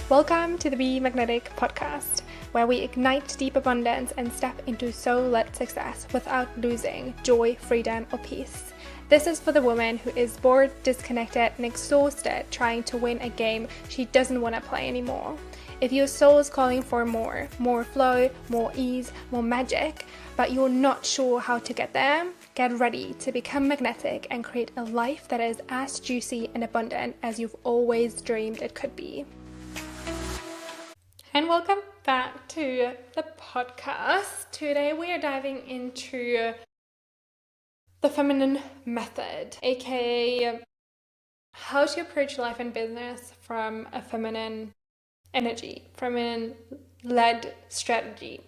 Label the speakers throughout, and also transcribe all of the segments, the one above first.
Speaker 1: Welcome to the Be Magnetic podcast, where we ignite deep abundance and step into soul-led success without losing joy, freedom, or peace. This is for the woman who is bored, disconnected, and exhausted trying to win a game she doesn't want to play anymore. If your soul is calling for more flow, more ease, more magic, but you're not sure how to get there, get ready to become magnetic and create a life that is as juicy and abundant as you've always dreamed it could be. And welcome back to the podcast. Today we are diving into the feminine method, aka how to approach life and business from a feminine energy, feminine-led strategy.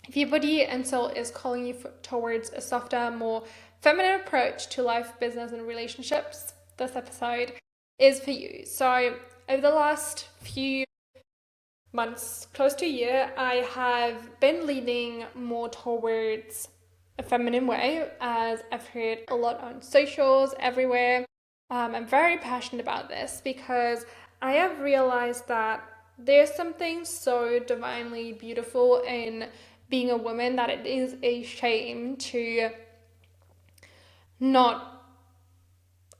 Speaker 1: If your body and soul is calling you towards a softer, more feminine approach to life, business, and relationships, this episode is for you. So over the last few months, close to a year, I have been leaning more towards a feminine way, as I've heard a lot on socials, everywhere. I'm very passionate about this because I have realized that there's something so divinely beautiful in being a woman that it is a shame to not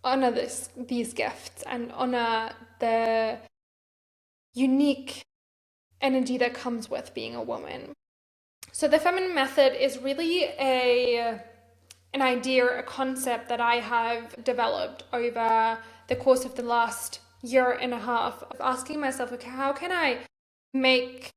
Speaker 1: honor these gifts and honor the unique energy that comes with being a woman. So the feminine method is really an idea, a concept that I have developed over the course of the last year and a half of asking myself, okay, how can I make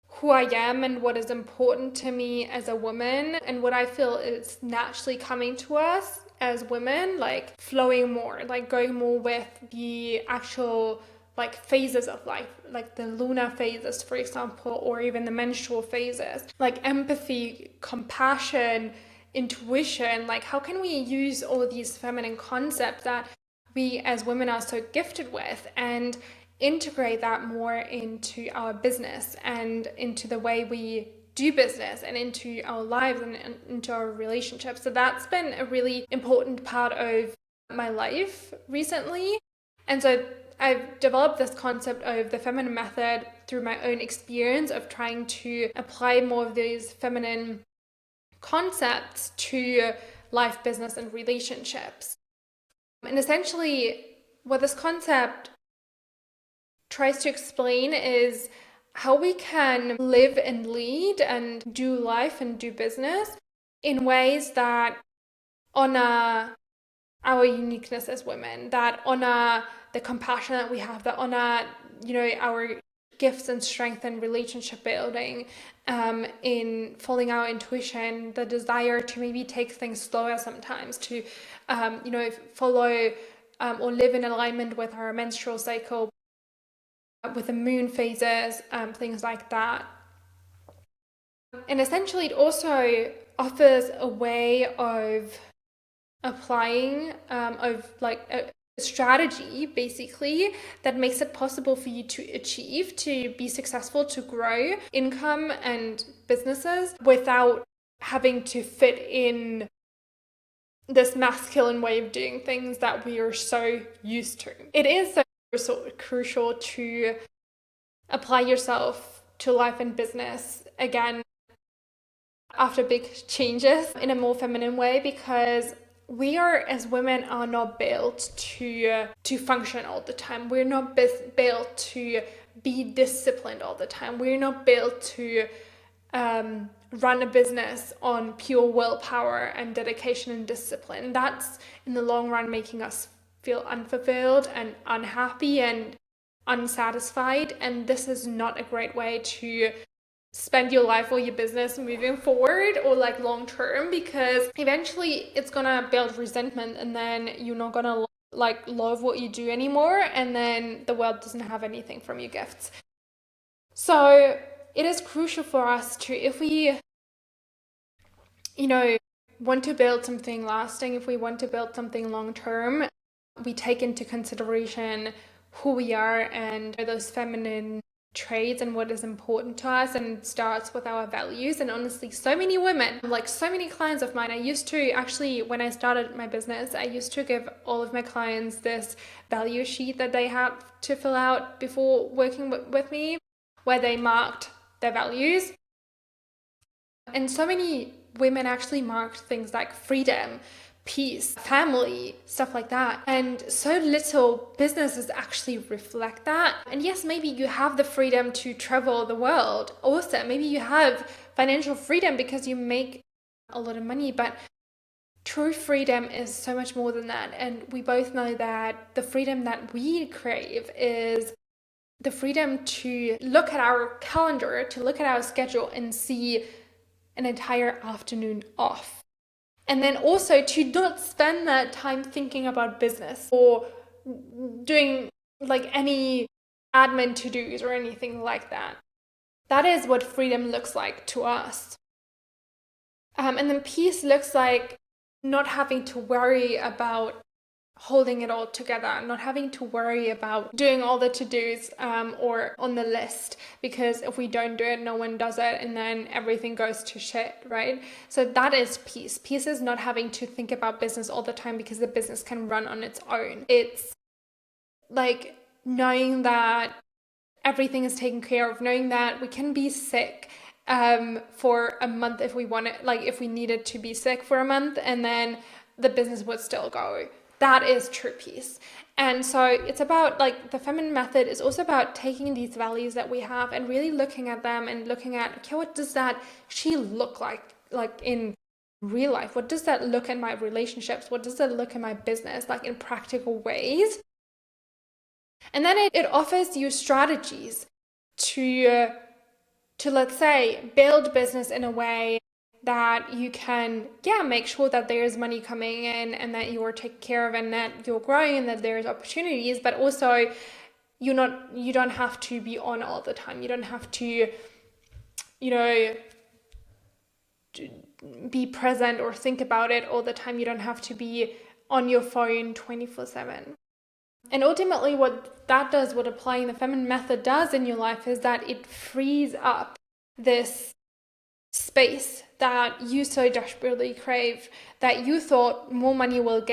Speaker 1: who I am and what is important to me as a woman and what I feel is naturally coming to us as women, like flowing more, like going more with the actual like phases of life, like the lunar phases, for example, or even the menstrual phases, like empathy, compassion, intuition. Like how can we use all of these feminine concepts that we as women are so gifted with and integrate that more into our business and into the way we do business and into our lives and into our relationships. So that's been a really important part of my life recently. And so I've developed this concept of the feminine method through my own experience of trying to apply more of these feminine concepts to life, business, and relationships. And essentially, what this concept tries to explain is how we can live and lead and do life and do business in ways that honor our uniqueness as women, that honor the compassion that we have, that honor, our gifts and strength and relationship building, in following our intuition, the desire to maybe take things slower sometimes, to, follow or live in alignment with our menstrual cycle, with the moon phases, things like that. And essentially it also offers a way of applying of like a strategy basically that makes it possible for you to achieve, to be successful, to grow income and businesses without having to fit in this masculine way of doing things that we are so used to. It is so crucial to apply yourself to life and business again after big changes in a more feminine way, because we are, as women, are not built to function all the time. We're not built to be disciplined all the time. We're not built to run a business on pure willpower and dedication and discipline. That's in the long run making us feel unfulfilled and unhappy and unsatisfied. And this is not a great way to spend your life or your business moving forward or like long term, because eventually it's gonna build resentment and then you're not gonna like love what you do anymore, and then the world doesn't have anything from your gifts. So it is crucial for us to, if we want to build something lasting, if we want to build something long term, we take into consideration who we are and those feminine traits and what is important to us, and it starts with our values. And honestly, so many women, like so many clients of mine, I used to actually, when I started my business, I used to give all of my clients this value sheet that they have to fill out before working with me, where they marked their values. And so many women actually marked things like freedom, peace, family, stuff like that. And so little businesses actually reflect that. And yes, maybe you have the freedom to travel the world. Awesome. Maybe you have financial freedom because you make a lot of money, but true freedom is so much more than that. And we both know that the freedom that we crave is the freedom to look at our calendar, to look at our schedule and see an entire afternoon off. And then also to not spend that time thinking about business or doing like any admin to-dos or anything like that. That is what freedom looks like to us. And then peace looks like not having to worry about holding it all together, not having to worry about doing all the to-dos or on the list, because if we don't do it, no one does it, and then everything goes to shit, right? So that is peace. Peace is not having to think about business all the time because the business can run on its own. It's like knowing that everything is taken care of, knowing that we can be sick for a month if we want it, like if we needed to be sick for a month, and then the business would still go. That is true peace. And so it's about, like, the feminine method is also about taking these values that we have and really looking at them and looking at, okay, what does that she look like in real life? What does that look in my relationships? What does that look in my business, like in practical ways? And then it offers you strategies to let's say build business in a way that you can, make sure that there's money coming in and that you're taken care of and that you're growing and that there's opportunities, but also you don't have to be on all the time. You don't have to, be present or think about it all the time. You don't have to be on your phone 24/7. And ultimately what that does, what applying the feminine method does in your life, is that it frees up this space that you so desperately crave, that you thought more money will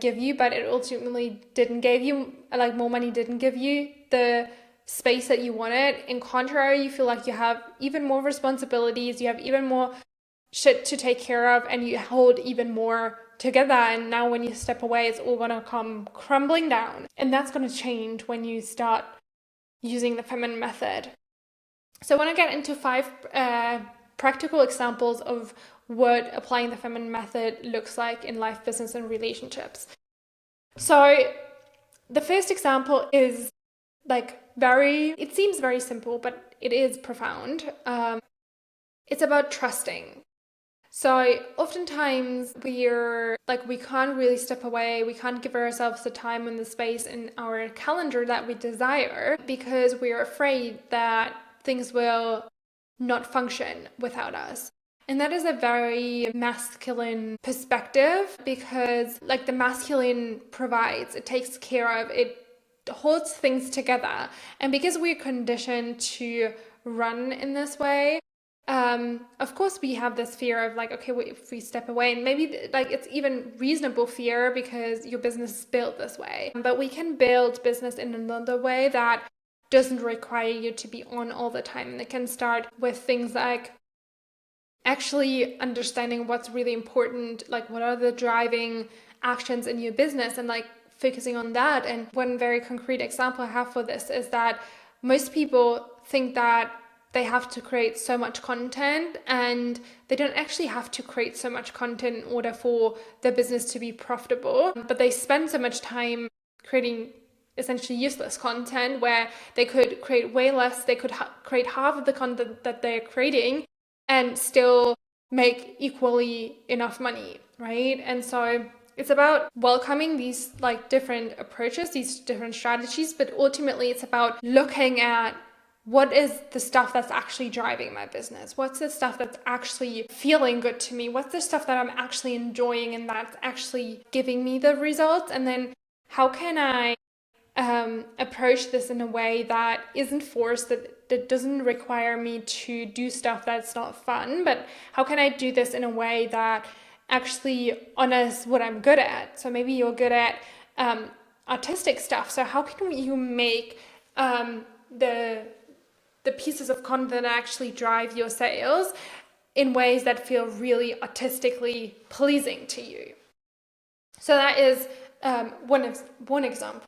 Speaker 1: give you, but it ultimately didn't give you, like more money didn't give you the space that you wanted. In contrary, you feel like you have even more responsibilities, you have even more shit to take care of, and you hold even more together. And now when you step away, it's all gonna come crumbling down. And that's gonna change when you start using the feminine method. So I want to get into 5 practical examples of what applying the feminine method looks like in life, business, and relationships. So the first example is it seems very simple, but it is profound. It's about trusting. So oftentimes we can't really step away, we can't give ourselves the time and the space in our calendar that we desire because we are afraid that things will not function without us. And that is a very masculine perspective because the masculine provides, it takes care of, it holds things together. And because we're conditioned to run in this way, of course we have this fear of if we step away, and maybe it's even reasonable fear because your business is built this way, but we can build business in another way that doesn't require you to be on all the time. And it can start with things like actually understanding what's really important, what are the driving actions in your business, and focusing on that. And one very concrete example I have for this is that most people think that they have to create so much content, and they don't actually have to create so much content in order for their business to be profitable, but they spend so much time creating essentially useless content where they could create way less. They could create half of the content that they're creating and still make equally enough money, right? And so it's about welcoming these different approaches, these different strategies, but ultimately it's about looking at what is the stuff that's actually driving my business? What's the stuff that's actually feeling good to me? What's the stuff that I'm actually enjoying and that's actually giving me the results? And then how can I approach this in a way that isn't forced, that doesn't require me to do stuff that's not fun, but how can I do this in a way that actually honors what I'm good at? So maybe you're good at artistic stuff. So how can you make the pieces of content that actually drive your sales in ways that feel really artistically pleasing to you? So that is one example.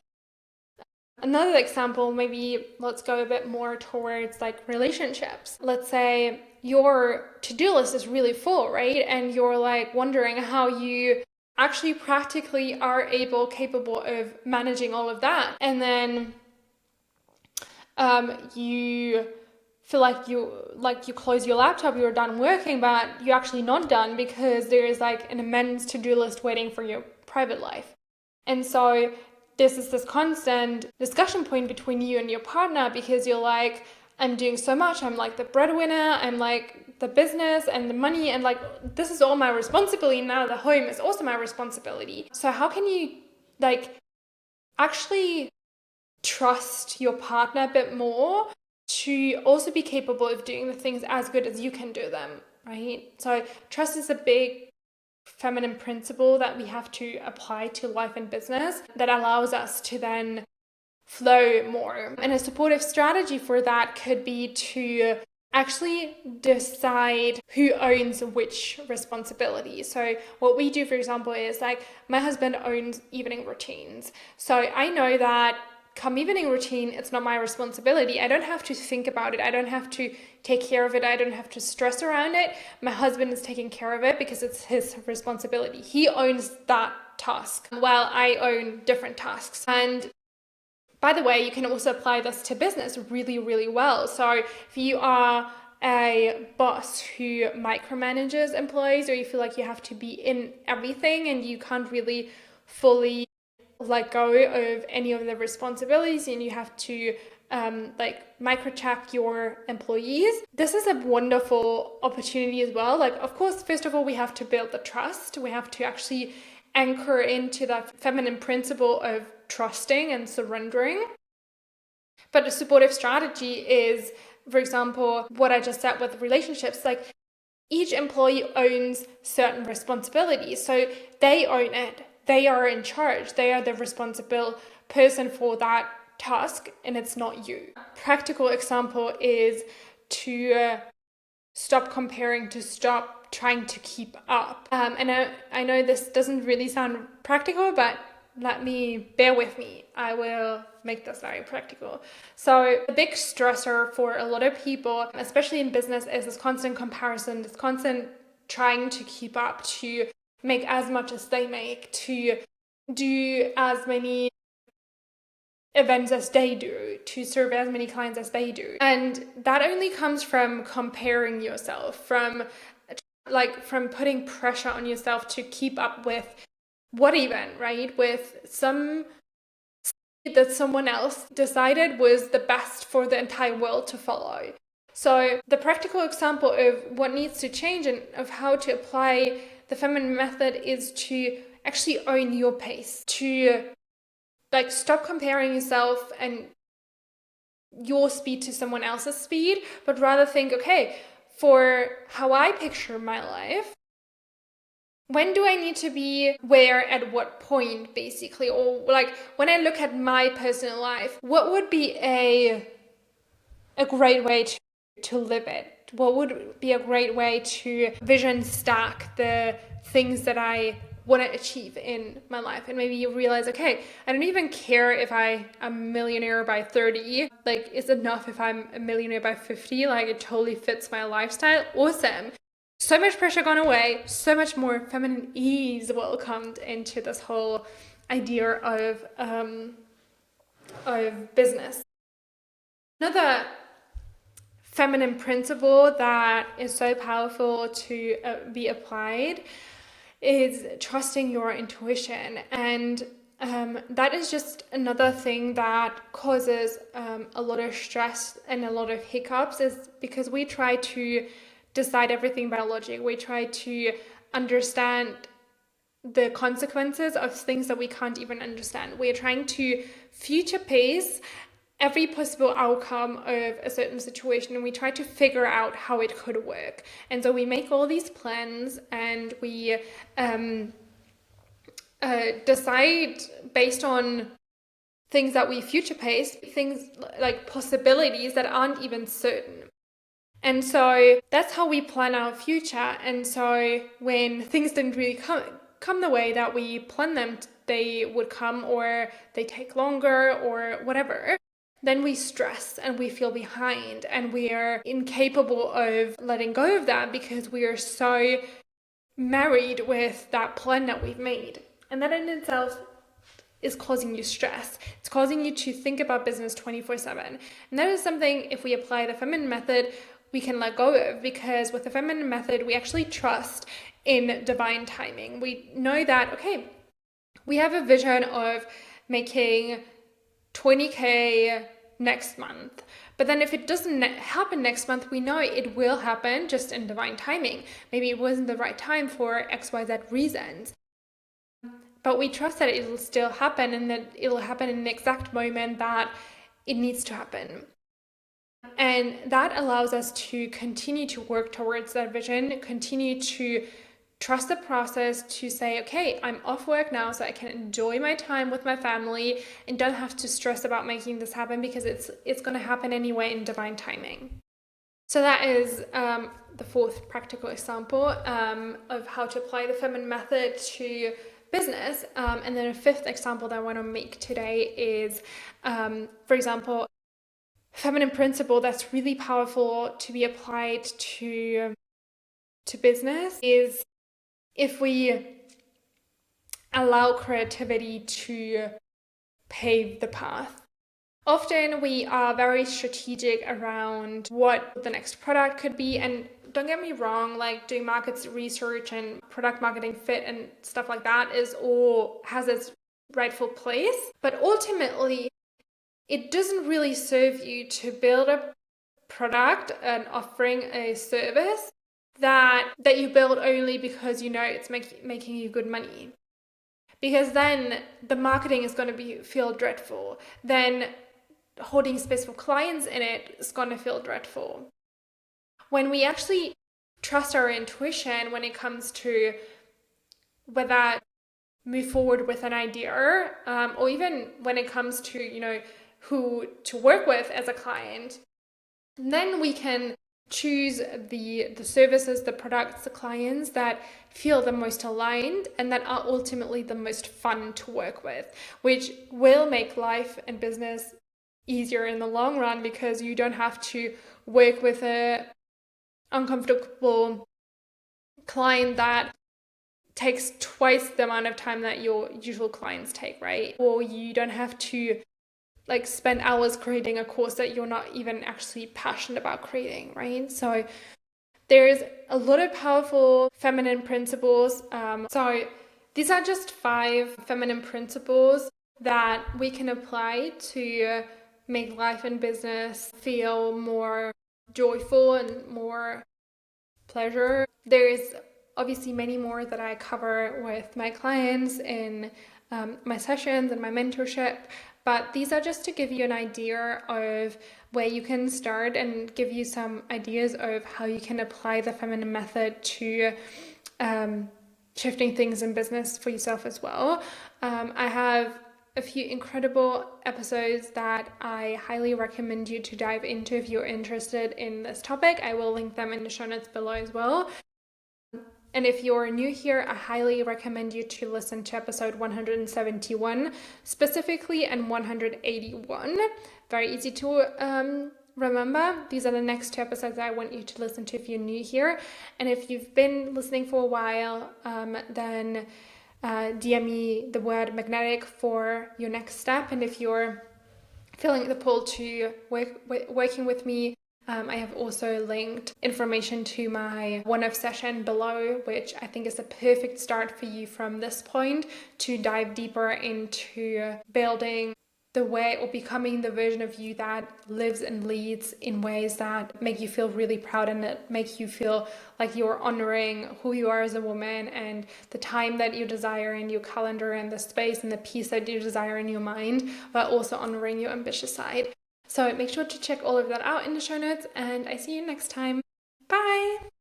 Speaker 1: Another example, maybe let's go a bit more towards like relationships. Let's say your to-do list is really full, right? And you're like wondering how you actually practically are capable of managing all of that. And then you feel like you close your laptop, you're done working, but you're actually not done because there is like an immense to-do list waiting for your private life. And so this is this constant discussion point between you and your partner, because you're like, I'm doing so much, I'm like the breadwinner, I'm like the business and the money, and like this is all my responsibility. Now the home is also my responsibility. So how can you like actually trust your partner a bit more to also be capable of doing the things as good as you can do them, right? So trust is a big feminine principle that we have to apply to life and business that allows us to then flow more. And a supportive strategy for that could be to actually decide who owns which responsibility. So what we do, for example, is like my husband owns evening routines. So I know that come evening routine, it's not my responsibility. I don't have to think about it. I don't have to take care of it. I don't have to stress around it. My husband is taking care of it because it's his responsibility. He owns that task while I own different tasks. And by the way, you can also apply this to business really, really well. So if you are a boss who micromanages employees, or you feel like you have to be in everything and you can't really fully let go of any of the responsibilities, and you have to microcheck your employees, this is a wonderful opportunity as well. Like, of course, first of all, we have to build the trust. We have to actually anchor into that feminine principle of trusting and surrendering. But a supportive strategy is, for example, what I just said with relationships, like each employee owns certain responsibilities. So they own it. They are in charge. They are the responsible person for that task, and it's not you. Practical example is to stop comparing, to stop trying to keep up. And I know this doesn't really sound practical, but bear with me. I will make this very practical. So a big stressor for a lot of people, especially in business, is this constant comparison, this constant trying to keep up, to make as much as they make, to do as many events as they do, to serve as many clients as they do. And that only comes from comparing yourself, from putting pressure on yourself to keep up with what even, right? With some that someone else decided was the best for the entire world to follow. So the practical example of what needs to change and of how to apply the feminine method is to actually own your pace, to stop comparing yourself and your speed to someone else's speed, but rather think, okay, for how I picture my life, when do I need to be where at what point, basically? Or when I look at my personal life, what would be a great way to live it? What would be a great way to vision stack the things that I want to achieve in my life? And maybe you realize, okay, I don't even care if I'm a millionaire by 30. It's enough if I'm a millionaire by 50. It totally fits my lifestyle. Awesome. So much pressure gone away, so much more feminine ease welcomed into this whole idea of business. Another feminine principle that is so powerful to be applied is trusting your intuition. And that is just another thing that causes a lot of stress and a lot of hiccups, is because we try to decide everything by logic. We try to understand the consequences of things that we can't even understand. We're trying to future pace every possible outcome of a certain situation, and we try to figure out how it could work. And so we make all these plans, and we decide based on things that we future pace, things like possibilities that aren't even certain. And so that's how we plan our future. And so when things didn't really come the way that we planned them, they would come, or they take longer or whatever, then we stress and we feel behind, and we are incapable of letting go of that because we are so married with that plan that we've made. And that in itself is causing you stress. It's causing you to think about business 24/7. And that is something, if we apply the feminine method, we can let go of, because with the feminine method, we actually trust in divine timing. We know that, okay, we have a vision of making 20K next month. But then if it doesn't happen next month, we know it will happen just in divine timing. Maybe it wasn't the right time for XYZ reasons. But we trust that it'll still happen, and that it'll happen in the exact moment that it needs to happen. And that allows us to continue to work towards that vision, continue to trust the process, to say, okay, I'm off work now so I can enjoy my time with my family and don't have to stress about making this happen, because it's going to happen anyway in divine timing. So that is the fourth practical example of how to apply the feminine method to business. And then a fifth example that I want to make today is, for example, feminine principle that's really powerful to be applied to business is if we allow creativity to pave the path. Often we are very strategic around what the next product could be, and don't get me wrong, like doing market research and product marketing fit and stuff like that has its rightful place, but ultimately it doesn't really serve you to build a product and offering a service that you build only because you know it's making you good money. Because then the marketing is going to feel dreadful. Then holding space for clients in it is going to feel dreadful. When we actually trust our intuition when it comes to whether move forward with an idea, or even when it comes to, who to work with as a client, then we can choose the services, the products, the clients that feel the most aligned and that are ultimately the most fun to work with, which will make life and business easier in the long run, because you don't have to work with a uncomfortable client that takes twice the amount of time that your usual clients take, right? Or you don't have to spend hours creating a course that you're not even actually passionate about creating, right? So there's a lot of powerful feminine principles. So these are just 5 feminine principles that we can apply to make life and business feel more joyful and more pleasure. There's obviously many more that I cover with my clients in my sessions and my mentorship, but these are just to give you an idea of where you can start and give you some ideas of how you can apply the feminine method to shifting things in business for yourself as well. I have a few incredible episodes that I highly recommend you to dive into if you're interested in this topic. I will link them in the show notes below as well. And if you're new here, I highly recommend you to listen to episode 171 specifically and 181. Very easy to remember. These are the next 2 episodes I want you to listen to if you're new here. And if you've been listening for a while, then DM me the word magnetic for your next step. And if you're feeling the pull to working with me, I have also linked information to my one-off session below, which I think is a perfect start for you from this point to dive deeper into building the way, or becoming the version of you that lives and leads in ways that make you feel really proud and that make you feel like you're honoring who you are as a woman and the time that you desire in your calendar and the space and the peace that you desire in your mind, but also honoring your ambitious side. So make sure to check all of that out in the show notes, and I see you next time. Bye!